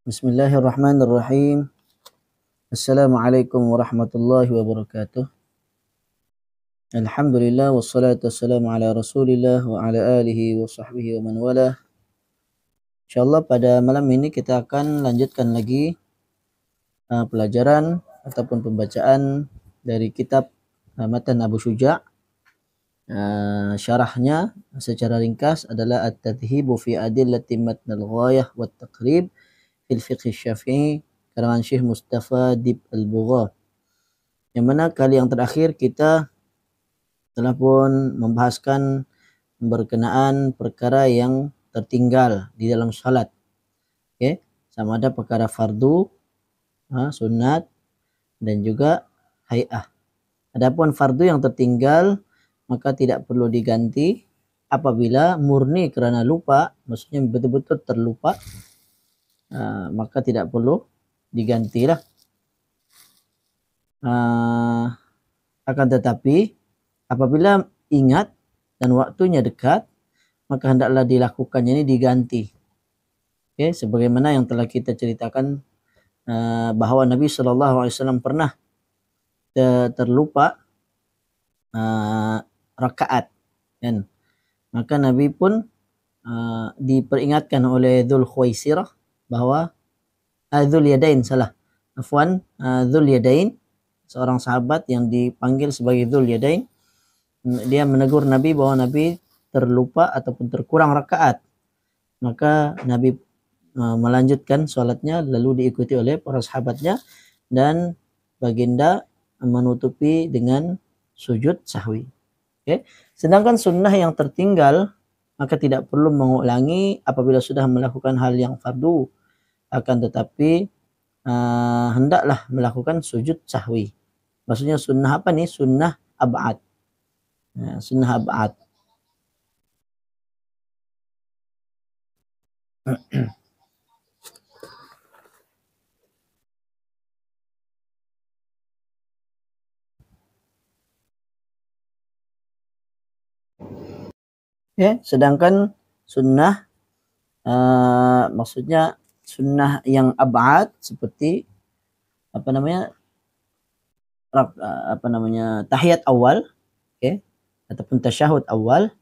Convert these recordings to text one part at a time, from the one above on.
Bismillahirrahmanirrahim. Assalamualaikum warahmatullahi wabarakatuh. Alhamdulillah wassalatu wassalamu ala Rasulillah wa ala alihi wa sahbihi wa man wala. Insyaallah pada malam ini kita akan lanjutkan lagi pelajaran ataupun pembacaan dari kitab Matan Abu Syuja'. Syarahnya secara ringkas adalah At-Tadhibu fi Adillati Matnal Ghayah wa Taqrib fil Fiqh Syafi'i karangan Syekh Mustafa Dib Al-Bugha. Yang mana kali yang terakhir kita telah pun membahaskan berkenaan perkara yang tertinggal di dalam salat. Okay? Sama ada perkara fardu, sunat dan juga hay'ah. Adapun fardu yang tertinggal maka tidak perlu diganti apabila murni kerana lupa, maksudnya betul-betul terlupa, maka tidak perlu digantilah. Akan tetapi apabila ingat dan waktunya dekat, maka hendaklah dilakukannya ini diganti. Okay, sebagaimana yang telah kita ceritakan bahawa Nabi SAW pernah terlupa rakaat, kan? Maka Nabi pun diperingatkan oleh Dzul Khuwaisirah bahawa Dzul Yadain Dzul Yadain, seorang sahabat yang dipanggil sebagai Dzul Yadain, dia menegur Nabi bahawa Nabi terlupa ataupun terkurang rakaat. Maka Nabi melanjutkan solatnya lalu diikuti oleh para sahabatnya dan baginda menutupi dengan sujud sahwi. Okay. Sedangkan sunnah yang tertinggal maka tidak perlu mengulangi apabila sudah melakukan hal yang fardu. Akan tetapi hendaklah melakukan sujud sahwi. Maksudnya sunnah apa nih? Sunnah ab'ad. Sunnah ab'ad. Ya, sedangkan sunnah maksudnya sunnah yang ab'ad seperti tahiyat awal, okay, ataupun tasyahud awal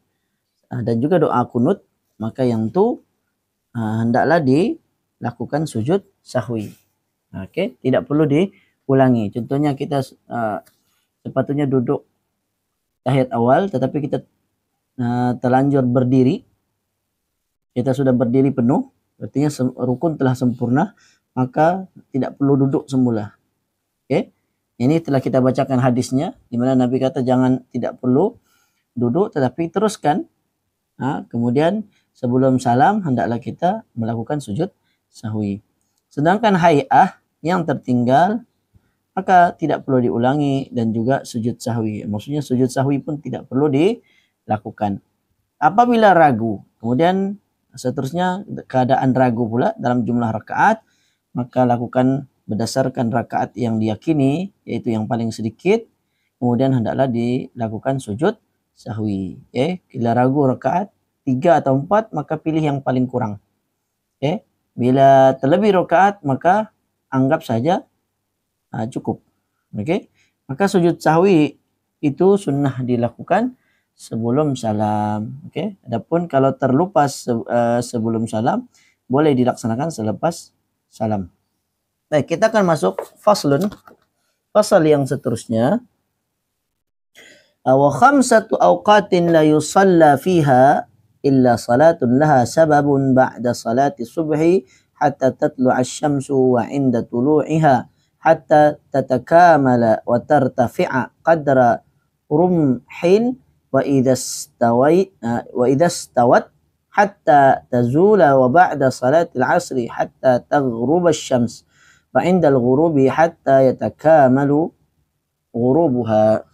dan juga doa kunut, maka yang tu hendaklah dilakukan sujud sahwi. Okay, tidak perlu diulangi. Contohnya kita sepatutnya duduk tahiyat awal tetapi kita terlanjur berdiri, kita sudah berdiri penuh, artinya rukun telah sempurna, maka tidak perlu duduk semula. Okay? Ini telah kita bacakan hadisnya, di mana Nabi kata tidak perlu duduk tetapi teruskan. Kemudian sebelum salam hendaklah kita melakukan sujud sahwi. Sedangkan hay'ah yang tertinggal maka tidak perlu diulangi dan juga sujud sahwi. Maksudnya sujud sahwi pun tidak perlu dilakukan. Apabila ragu, kemudian seterusnya keadaan ragu pula dalam jumlah rakaat, maka lakukan berdasarkan rakaat yang diyakini, yaitu yang paling sedikit, kemudian hendaklah dilakukan sujud sahwi. Bila ragu rakaat 3 atau 4, maka pilih yang paling kurang. Bila terlebih rakaat, maka anggap saja cukup. Maka sujud sahwi itu sunnah dilakukan sebelum salam. Adapun kalau terlupa sebelum salam, boleh dilaksanakan selepas salam. Baik, kita akan masuk fasal yang seterusnya. Wa khamsatu awqatin la yusalla fiha illa salatun laha sababun ba'da salati subhi hatta tatlu'a asy-syamsu wa 'inda tulu'iha hatta tatakamala wa tartafi'a qadra rumhin wa idza stawat hatta tazula wa ba'da salatil 'asri hatta taghruba asy-syams wa 'inda al-ghurubi hatta yatakamalu ghurubuha.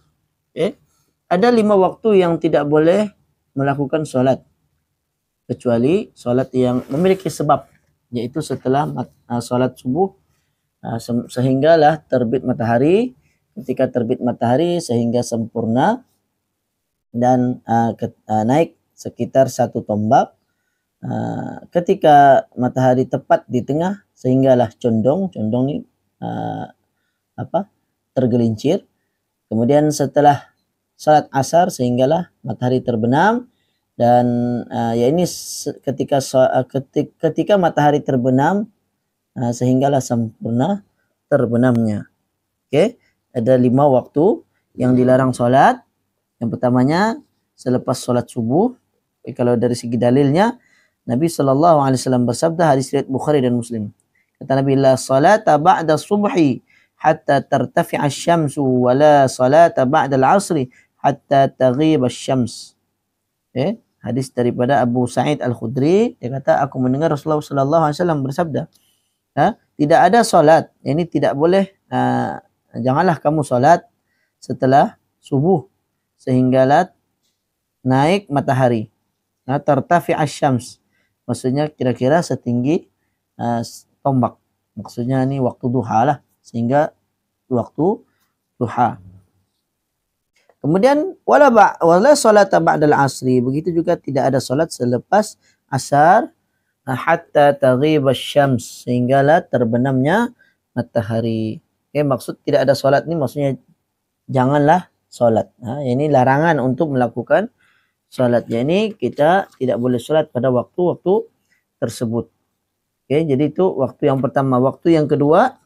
Ada 5 waktu yang tidak boleh melakukan solat kecuali solat yang memiliki sebab, yaitu setelah solat subuh sehinggalah terbit matahari. Ketika terbit matahari sehingga sempurna dan naik sekitar 1 tombak. Ketika matahari tepat di tengah sehinggalah condong ni tergelincir. Kemudian setelah salat asar sehinggalah matahari terbenam, dan ini ketika matahari terbenam sehinggalah sempurna terbenamnya. Okey, ada 5 waktu yang dilarang solat. Yang pertamanya selepas solat subuh. Kalau dari segi dalilnya, Nabi SAW bersabda, hadis riwayat Bukhari dan Muslim. Kata Nabi, la salata ba'da subhi hatta tartafi'a asy-syamsu wa la salata ba'da al-'asri hatta taghib asy-syams. Hadis daripada Abu Sa'id Al-Khudri, dia kata, aku mendengar Rasulullah SAW bersabda, tidak ada solat, ini tidak boleh, janganlah kamu solat setelah subuh sehinggalah naik matahari. Tartafi asy-syams, maksudnya kira-kira setinggi tombak. Maksudnya ini waktu duha lah, sehingga waktu duha. Kemudian wala salata ba'dal asri, begitu juga tidak ada solat selepas asar, hatta taghib asy-syams, sehinggalah terbenamnya matahari. Maksud tidak ada solat ni maksudnya janganlah solat. Ini larangan untuk melakukan solat. Jadi kita tidak boleh solat pada waktu-waktu tersebut. Jadi itu waktu yang pertama. Waktu yang kedua,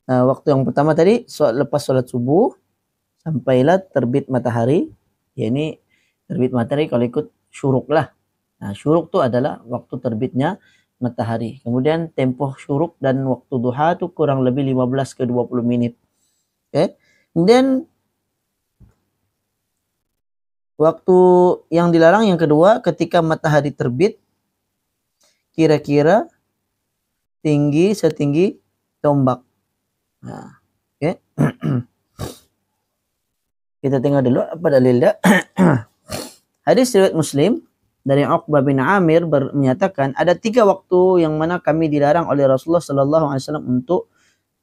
waktu yang pertama tadi lepas solat subuh sampailah terbit matahari. Ini terbit matahari kalau ikut syuruk lah. Syuruk tu adalah waktu terbitnya matahari. Kemudian tempoh syuruk dan waktu duha tu kurang lebih 15 ke 20 minit. Kemudian waktu yang dilarang yang kedua, ketika matahari terbit kira-kira setinggi tombak. Kita tengok dulu apa dalilnya. Hadis riwayat Muslim dari Uqbah bin Amir menyatakan, ada 3 waktu yang mana kami dilarang oleh Rasulullah SAW untuk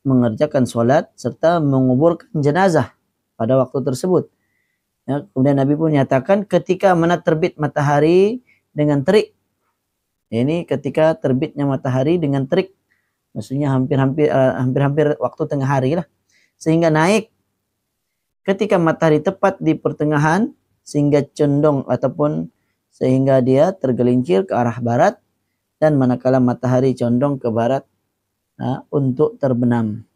mengerjakan solat serta menguburkan jenazah pada waktu tersebut. Kemudian Nabi pun menyatakan ketika mana terbit matahari dengan terik. Ini ketika terbitnya matahari dengan terik, maksudnya hampir-hampir waktu tengah hari lah, sehingga naik ketika matahari tepat di pertengahan sehingga condong ataupun sehingga dia tergelincir ke arah barat, dan manakala matahari condong ke barat untuk terbenam.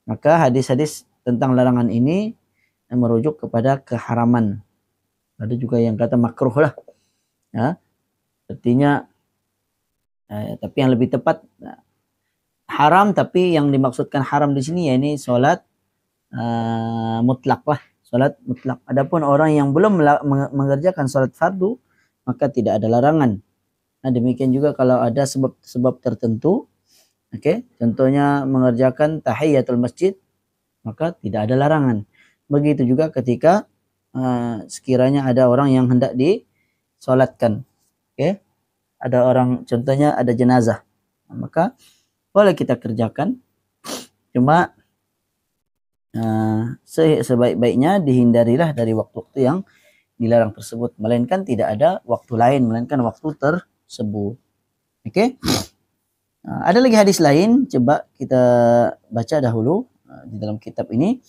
Maka hadis-hadis tentang larangan ini merujuk kepada keharaman. Ada juga yang kata makruh lah. Artinya tapi yang lebih tepat haram, tapi yang dimaksudkan haram di sini ya ini solat mutlak lah, solat mutlak. Adapun orang yang belum mengerjakan solat fardu maka tidak ada larangan. Demikian juga kalau ada sebab tertentu, contohnya mengerjakan tahiyatul masjid, maka tidak ada larangan. Begitu juga ketika sekiranya ada orang yang hendak disolatkan, ada orang, contohnya ada jenazah, maka boleh kita kerjakan. Cuma sebaik-baiknya dihindarilah dari waktu-waktu yang dilarang tersebut, melainkan tidak ada waktu lain melainkan waktu tersebut. Ada lagi hadis lain, coba kita baca dahulu di dalam kitab ini.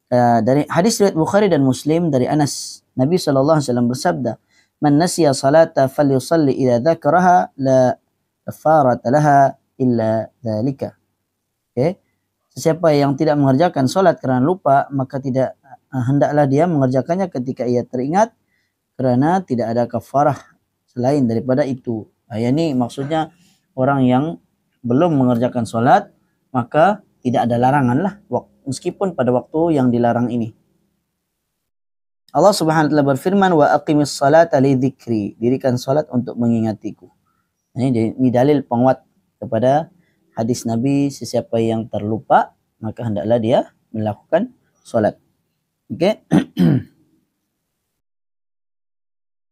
Dari hadis riwayat Bukhari dan Muslim dari Anas, Nabi SAW bersabda, man nasiya salata falyusalli idza dzakaraha la kafarata laha illa dzalika. Siapa yang tidak mengerjakan solat kerana lupa, maka tidak hendaklah dia mengerjakannya ketika ia teringat, kerana tidak ada kafarah selain daripada itu. Ini maksudnya orang yang belum mengerjakan solat maka tidak ada larangan lah, meskipun pada waktu yang dilarang ini. Allah Subhanahu wa taala berfirman, wa aqimis salata li dzikri, dirikan salat untuk mengingatiku. Ini dalil penguat kepada hadis Nabi, sesiapa yang terlupa maka hendaklah dia melakukan salat.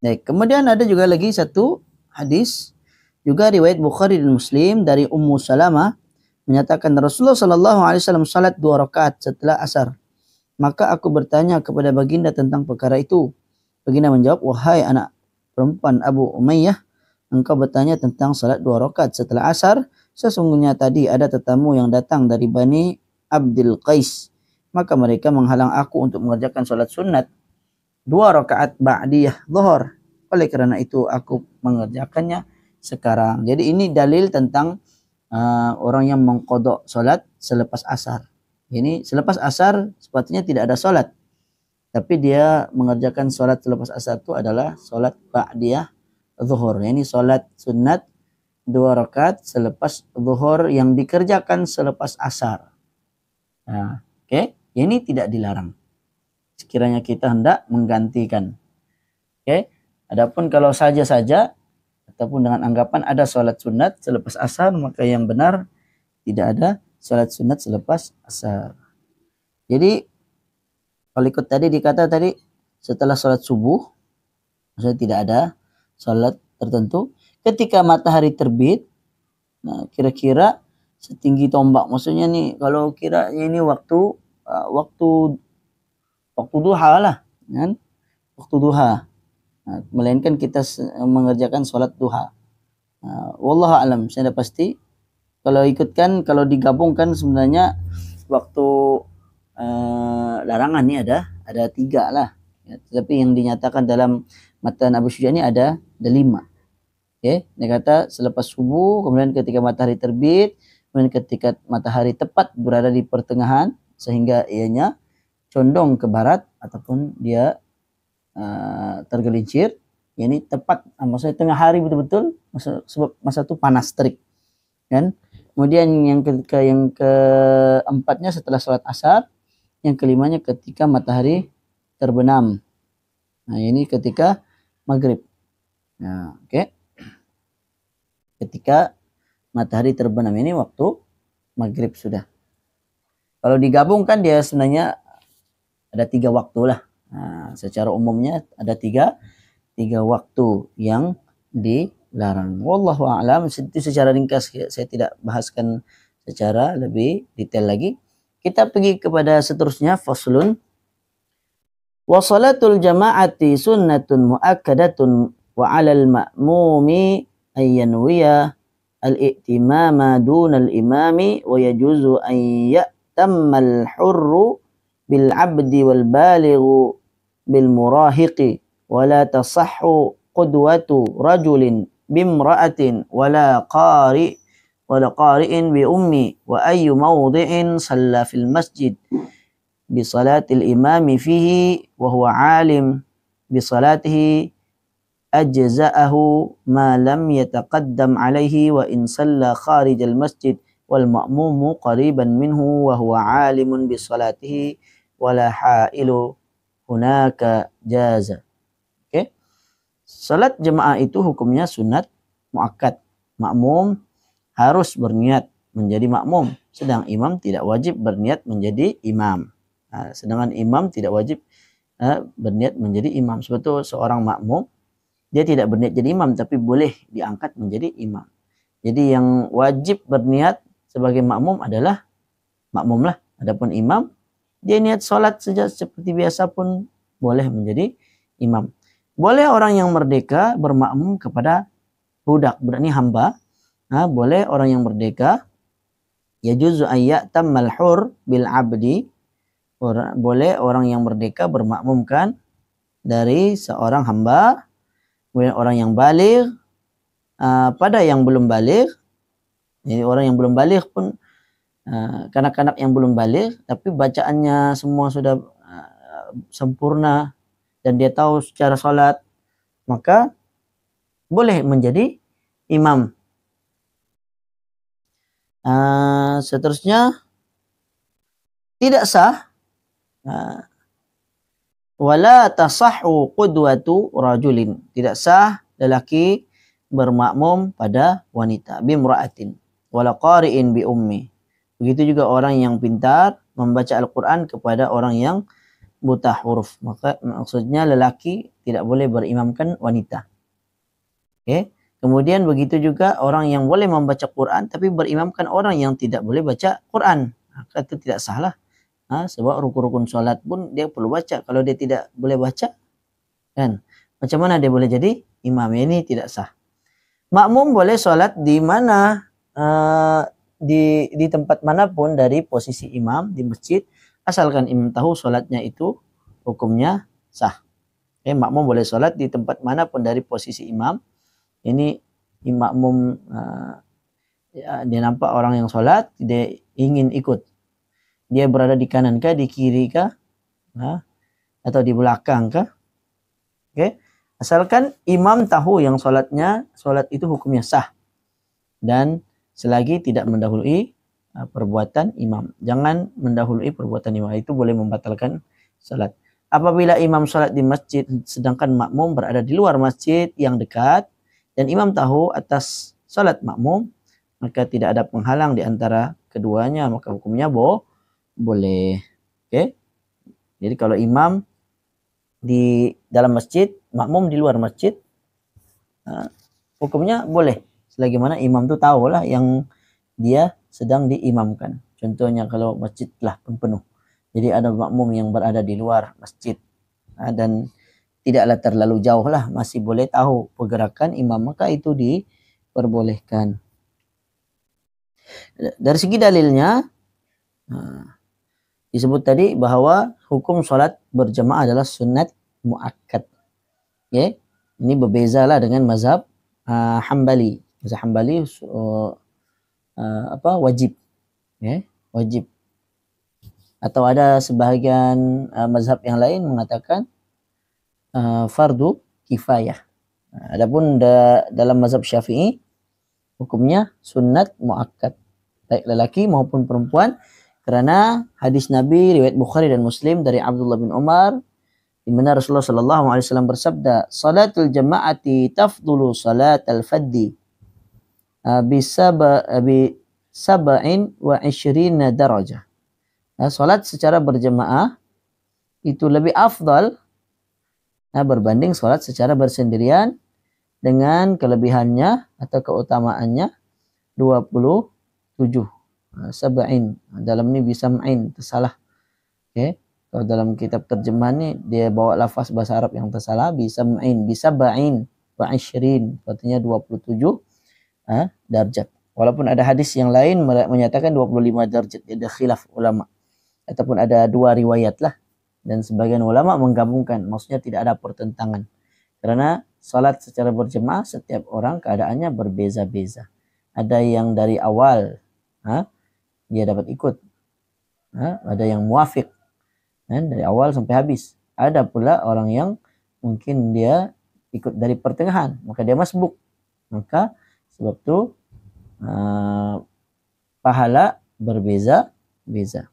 Kemudian ada juga lagi satu hadis juga riwayat Bukhari dan Muslim dari Ummu Salamah menyatakan Rasulullah SAW salat 2 rakaat setelah asar. Maka aku bertanya kepada baginda tentang perkara itu. Baginda menjawab, wahai anak perempuan Abu Umayyah, engkau bertanya tentang salat 2 rakaat setelah asar, sesungguhnya tadi ada tetamu yang datang dari Bani Abdul Qais, maka mereka menghalang aku untuk mengerjakan sholat sunat 2 rakaat ba'diyah zuhur. Oleh karena itu aku mengerjakannya sekarang. Jadi ini dalil tentang orang yang mengqadha sholat selepas asar. Ini selepas asar sepatutnya tidak ada sholat, tapi dia mengerjakan sholat selepas asar itu adalah sholat ba'diyah zuhur. Ini sholat sunat 2 rakaat selepas zuhur yang dikerjakan selepas asar. Nah, oke, ini tidak dilarang sekiranya kita hendak menggantikan. Oke, adapun kalau saja-saja ataupun dengan anggapan ada sholat sunat selepas asar, maka yang benar tidak ada sholat sunat selepas asar. Jadi kalau ikut tadi dikata tadi setelah sholat subuh, maksudnya tidak ada sholat tertentu. Ketika matahari terbit, nah kira-kira setinggi tombak. Maksudnya nih kalau kira ini waktu duha lah, kan? Waktu duha. Nah, melainkan kita mengerjakan sholat duha. Wallahu a'lam, saya dah pasti. Kalau ikutkan, kalau digabungkan sebenarnya waktu larangan ni ada 3 lah. Ya, tetapi yang dinyatakan dalam matan Abu Syuja ni ada 5. Okay. Dia kata selepas subuh, kemudian ketika matahari terbit, kemudian ketika matahari tepat berada di pertengahan sehingga ianya condong ke barat ataupun dia tergelincir. Ini tepat, maksudnya tengah hari betul-betul, sebab masa itu panas terik, kan? Kemudian yang keempatnya setelah sholat asar, yang kelimanya ketika matahari terbenam. Nah ini ketika maghrib. Nah, oke. Ketika matahari terbenam ini waktu maghrib sudah. Kalau digabungkan dia sebenarnya ada 3 waktu lah. Nah, secara umumnya ada 3 waktu yang dilarang. Wallahu a'lam. Itu secara ringkas, saya tidak bahaskan secara lebih detail lagi. Kita pergi kepada seterusnya, faslun. Wa salatul jama'ati sunnatun muakkadatun wa 'alal ma'mumi ayyanwiya al-i'timama dunal imami wa yajuzu an ya'tammal hurru bil 'abdi wal balighu bil murahiqi wa la tasahhu qudwatu rajulin bimra'atin wala qari'in bi ummi wa ayyu mawdi'in shalla fil masjid bi salatil imami fihi wa huwa 'alim bi salatihi ajza'ahu ma lam yataqaddam alaihi wa in shalla kharij al masjid wal ma'mumu qariban minhu wa huwa 'alimun bi salatihi wala ha'ilu hunaka jaza. Oke. Salat jemaah itu hukumnya sunat muakkad. Makmum harus berniat menjadi makmum, sedang imam tidak wajib berniat menjadi imam. Sedangkan imam tidak wajib berniat menjadi imam. Sebetulnya seorang makmum dia tidak berniat jadi imam, tapi boleh diangkat menjadi imam. Jadi yang wajib berniat sebagai makmum adalah makmum lah. Adapun imam, dia niat solat saja seperti biasa pun boleh menjadi imam. Boleh orang yang merdeka bermakmum kepada budak, berarti hamba. Boleh orang yang merdeka. Yajuzu ayya'tammal hur bil abdi. Boleh orang yang merdeka bermakmumkan dari seorang hamba. Kemudian orang yang baligh pada yang belum baligh. Jadi orang yang belum baligh pun kanak-kanak yang belum baligh tapi bacaannya semua sudah sempurna dan dia tahu secara salat, maka boleh menjadi imam. Seterusnya tidak sah wala tasahhu qudwatu rajulin, tidak sah lelaki bermakmum pada wanita, bimra'atin wala qari'in bi ummi. Begitu juga orang yang pintar membaca Al-Quran kepada orang yang buta huruf. Maka maksudnya lelaki tidak boleh berimamkan wanita. Okay. Kemudian begitu juga orang yang boleh membaca Quran tapi berimamkan orang yang tidak boleh baca Quran. Maka itu tidak sah lah. Sebab rukun-rukun solat pun dia perlu baca. Kalau dia tidak boleh baca, kan? Macam mana dia boleh jadi imam? Ini tidak sah. Makmum boleh solat di mana? di tempat manapun dari posisi imam di masjid, asalkan imam tahu sholatnya itu hukumnya sah. Makmum boleh sholat di tempat manapun dari posisi imam. Ini makmum dia nampak orang yang sholat, dia ingin ikut. Dia berada di kanan kah, di kiri kah, atau di belakang kah? Asalkan imam tahu yang sholat itu hukumnya sah. Dan selagi tidak mendahului perbuatan imam. Jangan mendahului perbuatan imam. Itu boleh membatalkan sholat. Apabila imam sholat di masjid sedangkan makmum berada di luar masjid yang dekat dan imam tahu atas sholat makmum, maka tidak ada penghalang di antara keduanya, maka hukumnya boleh. Jadi kalau imam di dalam masjid, makmum di luar masjid, hukumnya boleh. Selagi mana imam itu tahulah yang dia sedang diimamkan. Contohnya kalau masjid telah penuh. Jadi ada makmum yang berada di luar masjid dan tidaklah terlalu jauh lah, masih boleh tahu pergerakan imam, maka itu diperbolehkan. Dari segi dalilnya disebut tadi bahwa hukum sholat berjamaah adalah sunat muakkad. Ini berbezalah dengan mazhab Hambali. Mazhab Hambali wajib. Wajib. Atau ada sebahagian mazhab yang lain mengatakan fardu kifayah. Adapun dalam mazhab Syafi'i hukumnya sunat muakkad, baik lelaki maupun perempuan, karena hadis Nabi riwayat Bukhari dan Muslim dari Abdullah bin Umar di mana Rasulullah sallallahu alaihi wasallam bersabda, "Salatul jama'ati tafdulu salatal faddi bi sab'in wa 'ishrina darajah." Salat secara berjamaah itu lebih afdal berbanding salat secara bersendirian dengan kelebihannya atau keutamaannya 27. Sab'in. Dalam ini bisa ma'in, tersalah. Kalau dalam kitab terjemahan ini dia bawa lafaz bahasa Arab yang tersalah, bisa ma'in, bisa ba'in, ba'ishrin, artinya 27 darjat. Walaupun ada hadis yang lain menyatakan 25 darjat, ada khilaf ulama. Ataupun ada dua riwayat lah. Dan sebagian ulama menggabungkan, maksudnya tidak ada pertentangan. Karena salat secara berjemaah setiap orang keadaannya berbeza-beza. Ada yang dari awal dia dapat ikut. Ada yang muafiq dari awal sampai habis. Ada pula orang yang mungkin dia ikut dari pertengahan, maka dia masbuk. Maka sebab itu pahala berbeza-beza.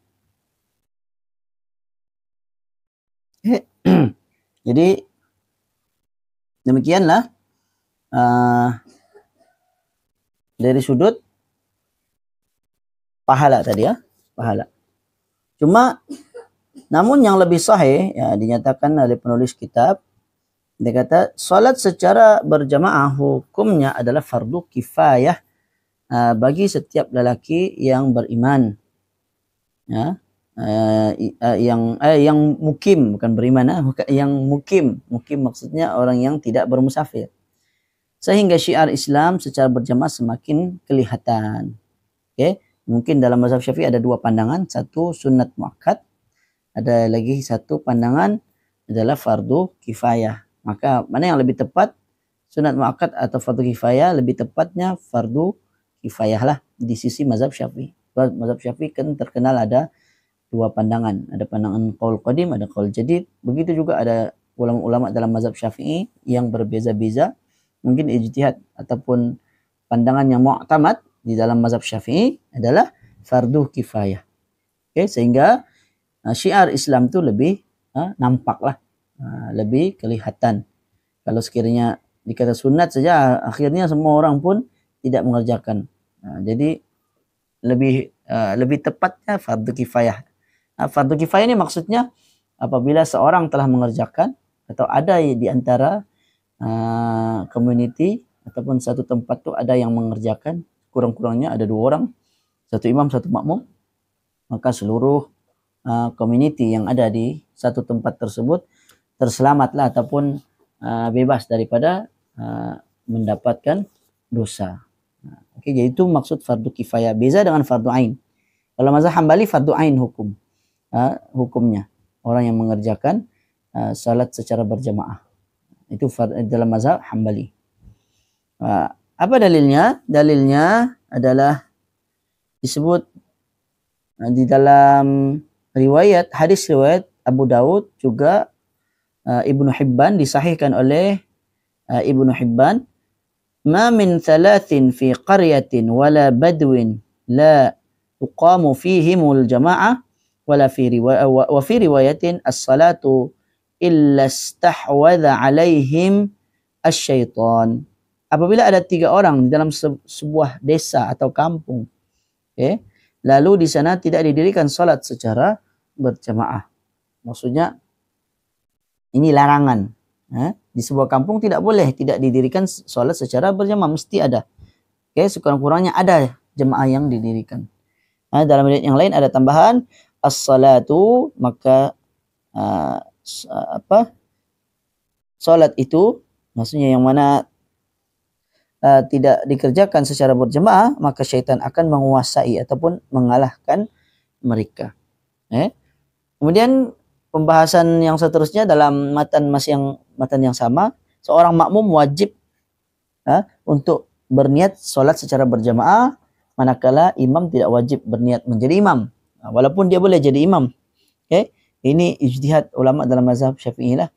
Jadi demikianlah dari sudut pahala tadi pahala. Cuma namun yang lebih sahih dinyatakan oleh penulis kitab, dia kata salat secara berjamaah hukumnya adalah fardu kifayah bagi setiap lelaki yang beriman. Yang mukim, bukan beriman, yang mukim maksudnya orang yang tidak bermusafir, sehingga syiar Islam secara berjamaah semakin kelihatan. Mungkin dalam mazhab Syafi'i ada dua pandangan, satu sunat muakkad, ada lagi satu pandangan adalah fardu kifayah. Maka mana yang lebih tepat, sunat muakkad atau fardu kifayah? Lebih tepatnya fardu kifayah lah di sisi mazhab Syafi'i. Mazhab Syafi'i kan terkenal ada dua pandangan, ada pandangan qaul qadim, ada qaul jadid. Begitu juga ada ulama-ulama dalam mazhab Syafi'i yang berbeza-beza, mungkin ijtihad ataupun pandangan yang mu'tamad di dalam mazhab Syafi'i adalah fardu kifayah. Sehingga syiar Islam itu lebih nampak lah, lebih kelihatan. Kalau sekiranya dikata sunat saja, akhirnya semua orang pun tidak mengerjakan. Jadi lebih tepatnya fardu kifayah. Fardu kifayah ini maksudnya apabila seorang telah mengerjakan atau ada di antara community ataupun satu tempat tu ada yang mengerjakan, kurang-kurangnya ada 2 orang, satu imam, satu makmum, maka seluruh community yang ada di satu tempat tersebut terselamatlah ataupun bebas daripada mendapatkan dosa. Oke, jadi itu maksud fardu kifayah. Beza dengan fardu ain. Kalau mazhab Hambali fardu ain hukumnya. Orang yang mengerjakan salat secara berjamaah. Itu dalam mazhab Hambali. Apa dalilnya? Dalilnya adalah disebut di dalam hadis riwayat Abu Daud juga Ibnu Hibban, disahihkan oleh Ibnu Hibban, ma min thalathin fi qaryatin wala badwin la tuqamu fihimul jama'ah wala fi riwayatin as-salatu illa istahwadha alaihim asyaitan. Apabila ada 3 orang di dalam sebuah desa atau kampung, lalu di sana tidak didirikan salat secara berjamaah. Maksudnya ini larangan. Di sebuah kampung tidak boleh tidak didirikan salat secara berjamaah, mesti ada. Sekurang-kurangnya ada jemaah yang didirikan. Dalam riwayat yang lain ada tambahan as-salatu, maka salat itu maksudnya yang mana tidak dikerjakan secara berjemaah, maka syaitan akan menguasai ataupun mengalahkan mereka. Kemudian pembahasan yang seterusnya dalam matan yang sama, seorang makmum wajib untuk berniat solat secara berjamaah, manakala imam tidak wajib berniat menjadi imam, walaupun dia boleh jadi imam. Ini ijtihad ulama dalam mazhab Syafi'i lah.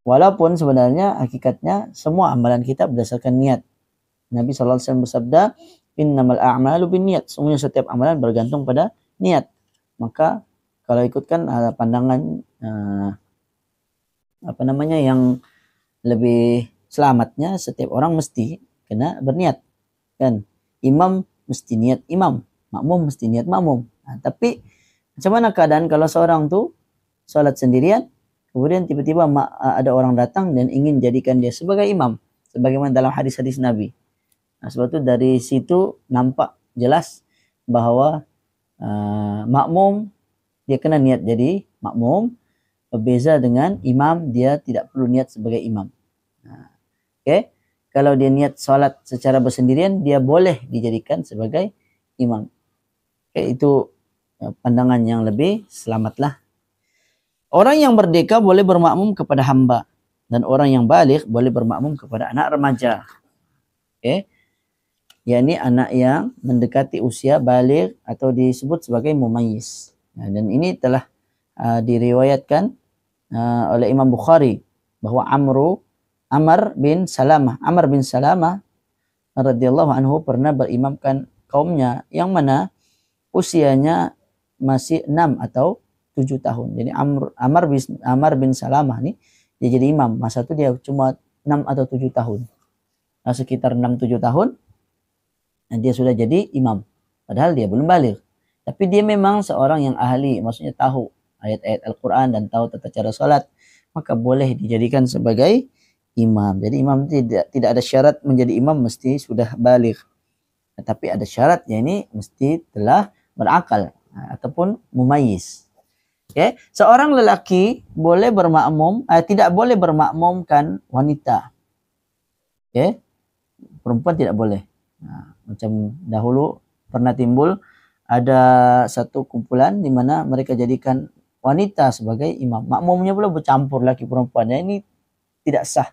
Walaupun sebenarnya hakikatnya semua amalan kita berdasarkan niat. Nabi SAW bersabda, innamal a'malu binniyat. Semuanya setiap amalan bergantung pada niat. Maka kalau ikutkan pandangan yang lebih selamatnya, setiap orang mesti kena berniat. Kan? Imam mesti niat imam, makmum mesti niat makmum. Tapi macam mana keadaan kalau seorang tu salat sendirian, kemudian tiba-tiba ada orang datang dan ingin jadikan dia sebagai imam, sebagaimana dalam hadis-hadis Nabi. Sebab itu dari situ nampak jelas bahwa makmum dia kena niat jadi makmum, berbeza dengan imam, dia tidak perlu niat sebagai imam. Kalau dia niat salat secara bersendirian, dia boleh dijadikan sebagai imam. Itu pandangan yang lebih selamatlah. Orang yang merdeka boleh bermakmum kepada hamba, dan orang yang baligh boleh bermakmum kepada anak remaja. Yakni anak yang mendekati usia baligh atau disebut sebagai mumayyiz. Dan ini telah diriwayatkan oleh Imam Bukhari bahwa Amr bin Salamah radhiyallahu anhu pernah berimamkan kaumnya yang mana usianya masih 6 atau 7 tahun. Jadi Amr bin Salamah nih dia jadi imam. Masa itu dia cuma 6 atau 7 tahun. Sekitar 6-7 tahun dia sudah jadi imam. Padahal dia belum baligh. Tapi dia memang seorang yang ahli, maksudnya tahu ayat-ayat Al-Quran dan tahu tata cara salat, maka boleh dijadikan sebagai imam. Jadi imam tidak ada syarat menjadi imam mesti sudah baligh. Tetapi ada syarat, yakni mesti telah berakal ataupun mumayyiz. Seorang lelaki boleh bermakmum, tidak boleh bermakmumkan wanita. Perempuan tidak boleh. Macam dahulu pernah timbul ada satu kumpulan di mana mereka jadikan wanita sebagai imam. Makmumnya pula bercampur laki perempuan. Ini tidak sah.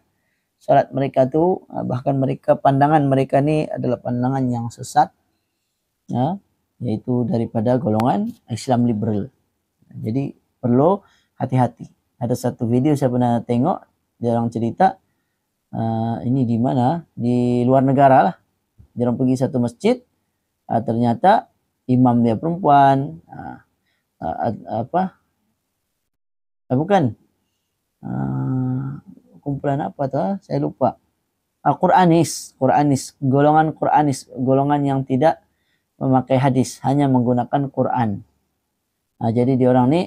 Salat mereka tu, bahkan pandangan mereka ni adalah pandangan yang sesat, yaitu daripada golongan Islam liberal. Jadi perlu hati-hati. Ada satu video saya pernah tengok, dia orang cerita, ini di mana? Di luar negara lah. Dia orang pergi satu masjid, ternyata imam dia perempuan, kumpulan apa tu? Saya lupa. Quranis, golongan yang tidak memakai hadis, hanya menggunakan Quran. Jadi dia orang ni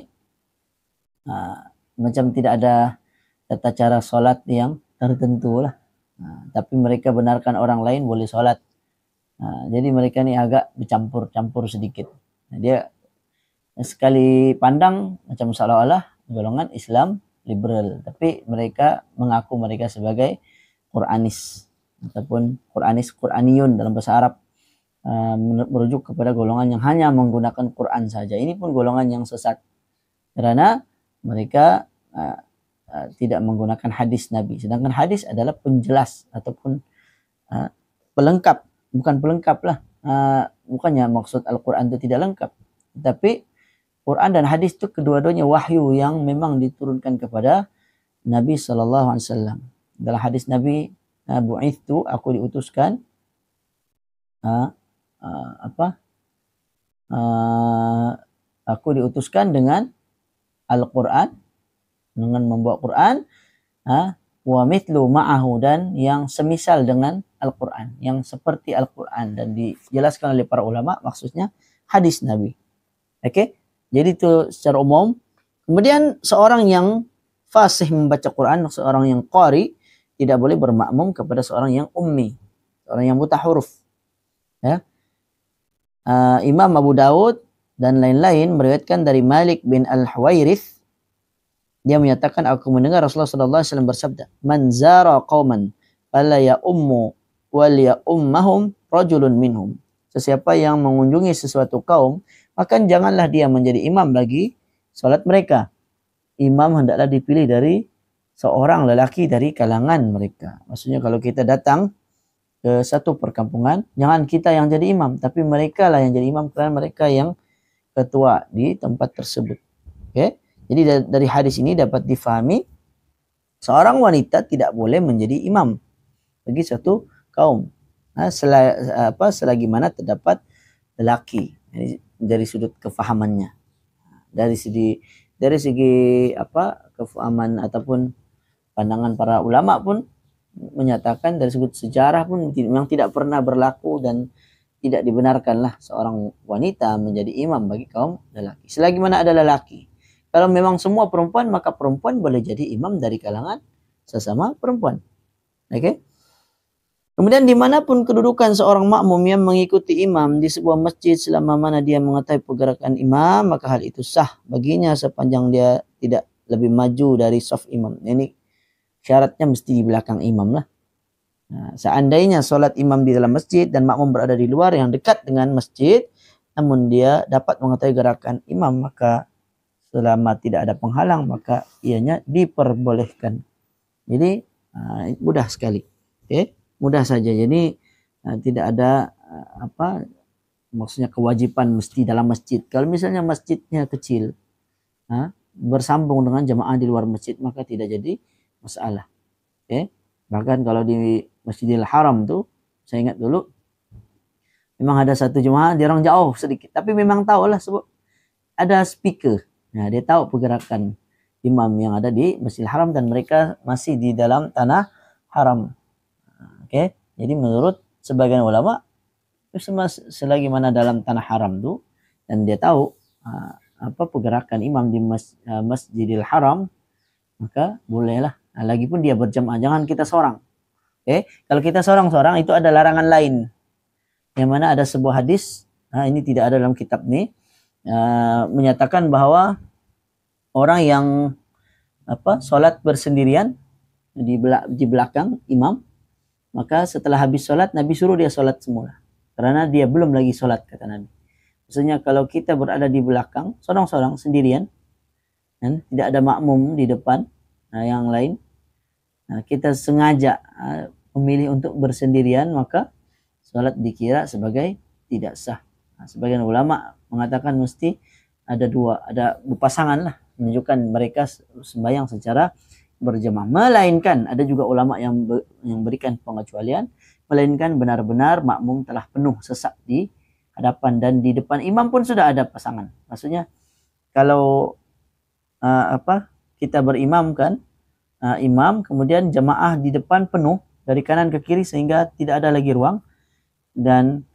macam tidak ada tata cara solat yang tertentu lah. Tapi mereka benarkan orang lain boleh solat. Jadi mereka ni agak bercampur sedikit. Dia sekali pandang macam seolah-olah golongan Islam liberal, tapi mereka mengaku mereka sebagai Quranis. ataupun Qur'aniyun dalam bahasa Arab, merujuk kepada golongan yang hanya menggunakan Quran saja. Ini pun golongan yang sesat karena mereka tidak menggunakan hadis Nabi. Sedangkan hadis adalah penjelas ataupun pelengkap, bukan pelengkap lah. Bukannya maksud Al-Quran itu tidak lengkap, tapi Quran dan hadis itu kedua-duanya wahyu yang memang diturunkan kepada Nabi Sallallahu Alaihi Wasallam. Dalam hadis Nabi, bu'ithtu, aku diutuskan, aku diutuskan dengan Al-Quran, dengan membawa Quran, wa mithlu ma'ahu, dan yang semisal dengan Al-Quran, yang seperti Al-Quran, dan dijelaskan oleh para ulama maksudnya hadis Nabi. Oke, jadi itu secara umum. Kemudian seorang yang fasih membaca Quran, seorang yang qari, tidak boleh bermakmum kepada seorang yang ummi, seorang yang buta huruf. Ya. Imam Abu Daud dan lain-lain meriwayatkan dari Malik bin Al-Huwairith, dia menyatakan, aku mendengar Rasulullah sallallahu alaihi wasallam bersabda, man zara qauman fala ya ummu wal ya ummahum rajulun minhum. Sesiapa yang mengunjungi sesuatu kaum, maka janganlah dia menjadi imam bagi salat mereka. Imam hendaklah dipilih dari seorang lelaki dari kalangan mereka. Maksudnya kalau kita datang ke satu perkampungan, jangan kita yang jadi imam, tapi mereka lah yang jadi imam karena mereka yang ketua di tempat tersebut. Oke? Jadi dari hadis ini dapat difahami seorang wanita tidak boleh menjadi imam bagi satu kaum. Selagi mana terdapat lelaki. Dari sudut kefahamannya. Dari segi kefahaman ataupun pandangan para ulama pun menyatakan, dari sudut sejarah pun memang tidak pernah berlaku dan tidak dibenarkanlah seorang wanita menjadi imam bagi kaum lelaki. Selagi mana ada lelaki. Kalau memang semua perempuan, maka perempuan boleh jadi imam dari kalangan sesama perempuan. Oke? Kemudian dimanapun kedudukan seorang makmum yang mengikuti imam di sebuah masjid, selama mana dia mengetahui pergerakan imam, maka hal itu sah baginya sepanjang dia tidak lebih maju dari saf imam. Ini syaratnya mesti di belakang imam lah. Nah, seandainya solat imam di dalam masjid dan makmum berada di luar yang dekat dengan masjid, namun dia dapat mengetahui gerakan imam, maka selama tidak ada penghalang, maka ianya diperbolehkan. Jadi mudah sekali. Okay? Mudah saja. Jadi tidak ada maksudnya kewajiban mesti dalam masjid. Kalau misalnya masjidnya kecil, bersambung dengan jamaah di luar masjid, maka tidak jadi masalah. Okay? Bahkan kalau di Masjidil Haram tuh, saya ingat dulu, memang ada satu jemaah, dia orang jauh sedikit, tapi memang tahu lah sebab ada speaker. Nah, dia tahu pergerakan imam yang ada di Masjidil Haram dan mereka masih di dalam tanah haram. Oke, jadi menurut sebagian ulama, selagi mana dalam tanah haram tuh dan dia tahu pergerakan imam di Masjidil Haram, maka bolehlah. Nah, lagipun dia berjamaah, jangan kita seorang. Oke, kalau kita seorang-seorang itu ada larangan lain. Yang mana ada sebuah hadis, ini tidak ada dalam kitab ini, menyatakan bahwa orang yang solat bersendirian di belakang imam, maka setelah habis solat Nabi suruh dia solat semula karena dia belum lagi solat, kata Nabi. Maksudnya kalau kita berada di belakang seorang-seorang sendirian dan tidak ada makmum di depan yang lain, kita sengaja memilih untuk bersendirian, maka solat dikira sebagai tidak sah. Sebagian ulama mengatakan mesti ada berpasangan lah, menunjukkan mereka sembahyang secara berjamaah. Melainkan ada juga ulama yang berikan pengecualian, melainkan benar-benar makmum telah penuh sesak di hadapan dan di depan imam pun sudah ada pasangan. Maksudnya kalau kita berimam kan, imam kemudian jamaah di depan penuh dari kanan ke kiri sehingga tidak ada lagi ruang, dan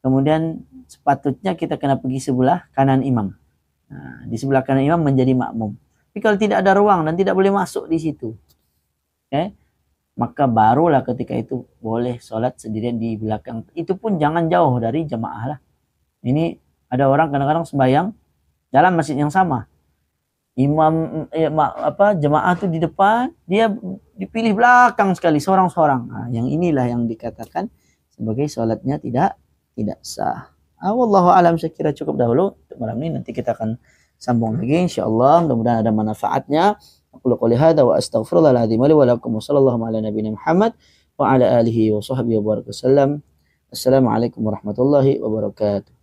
kemudian sepatutnya kita kena pergi sebelah kanan imam. Di sebelah kanan imam menjadi makmum. Tapi kalau tidak ada ruang dan tidak boleh masuk di situ, maka barulah ketika itu boleh sholat sendirian di belakang. Itu pun jangan jauh dari jamaah lah. Ini ada orang kadang-kadang sembahyang dalam masjid yang sama, imam jemaah tuh di depan, dia dipilih belakang sekali seorang-seorang. Nah, yang inilah yang dikatakan sebagai sholatnya tidak sah. Wallahu alam, saya kira cukup dahulu untuk malam ini. Nanti kita akan sambung lagi insyaallah. Mudah-mudahan ada manfaatnya. Aku qouli hadza wa astaghfirullahaladzim li wa lakum wa sallallahu ala nabiyina Muhammad wa ala alihi wa sahbihi wa baraka wasallam. Assalamualaikum warahmatullahi wabarakatuh.